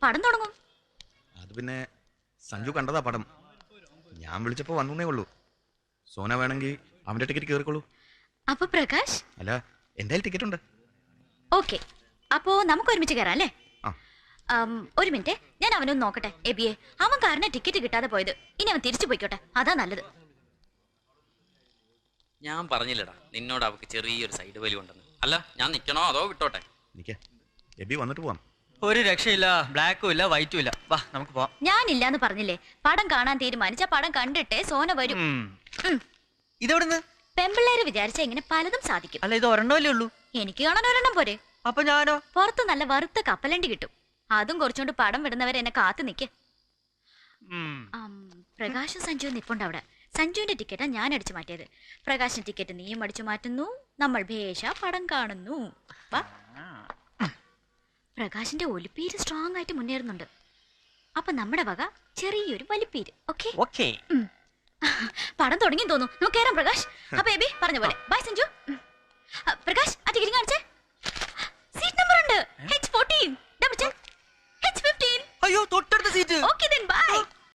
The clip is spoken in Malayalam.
പടം തുടങ്ങും. അത് പിന്നെ സഞ്ജു കണ്ടതാ പടം. ഞാൻ വിളിച്ചപ്പോ വന്നേ ഉള്ളൂ. സോന വേണമെങ്കിൽ അവന്റെ ടിക്കറ്റ് കേറിക്കോളൂ. അപ്പൊ പ്രകാശ്? അല്ല, എന്തായാലും ടിക്കറ്റ് ഉണ്ട്. ഓക്കെ, അപ്പോ നമുക്ക് ഒരുമിച്ച് കയറാം അല്ലേ? ഒരു മിനിറ്റ്, ഞാൻ അവനൊന്ന് നോക്കട്ടെ. എബിയെ, അവൻ കാരണം ടിക്കറ്റ് കിട്ടാതെ പോയത്. ഇനി അവൻ തിരിച്ചു പോയിക്കോട്ടെ, അതാ നല്ലത്. ഞാൻ പറഞ്ഞില്ലടാ നിന്നോട് അവക്ക് ചെറിയൊരു സൈഡ് വലി ഉണ്ടെന്ന്. അല്ല, ഞാൻ നിക്കണോ അതോ വിട്ടോട്ടെ? എബി വന്നിട്ട് പോവാം. ഒരു രക്ഷയില്ല, ബ്ലാക്കും ഇല്ല വൈറ്റും ഇല്ല. വാ നമുക്ക് പോവാം. ഞാനില്ലാന്ന് പറഞ്ഞില്ലേ, പടം കാണാൻ തീരുമാനിച്ച പടം കണ്ടിട്ടേ സോന വരും. ഇതെവിടുന്ന്? പെമ്പിള്ളേര് വിചാരിച്ച ഇങ്ങനെ പലതും സാധിക്കും. അല്ല, ഇത് ഒരെണ്ണമല്ലേ ഉള്ളൂ. എനിക്ക് കാണാൻ ഒരെണ്ണം പോരെ. അപ്പൊ ഞാനോ? പുറത്ത് നല്ല വറുത്ത കപ്പലണ്ടി കിട്ടും, അതും കുറച്ചുകൊണ്ട് പടം വിടുന്നവരെ എന്നെ കാത്തു നിൽക്കേ. പ്രകാശും സഞ്ജു നിപ്പുണ്ട് അവിടെ. സഞ്ജുവിന്റെ ടിക്കറ്റാ ഞാൻ അടിച്ചു മാറ്റിയത്. പ്രകാശിന്റെ ടിക്കറ്റ് നീയും അടിച്ചു മാറ്റുന്നു. നമ്മൾ ഭേഷ പടം കാണുന്നു. വാ. പ്രകാശിന്റെ ഒലിപ്പീര് സ്ട്രോങ് ആയിട്ട് മുന്നേറുന്നുണ്ട്. അപ്പൊ നമ്മുടെ വക ചെറിയൊരു വലിപ്പീര്. ഓക്കെ, പടം തുടങ്ങി തോന്നുന്നു. നമുക്ക് കയറാം പ്രകാശ്. അപ്പൊ എബി പറഞ്ഞ പോലെ ബൈ സഞ്ജു. പ്രകാശ്, ആ ടിക്കറ്റ് കാണിച്ചേ. സീറ്റ് നമ്പർ ഉണ്ട്. H14, H15. അയ്യോ, തൊട്ടടുത്ത സീറ്റ്. Okay, then bye.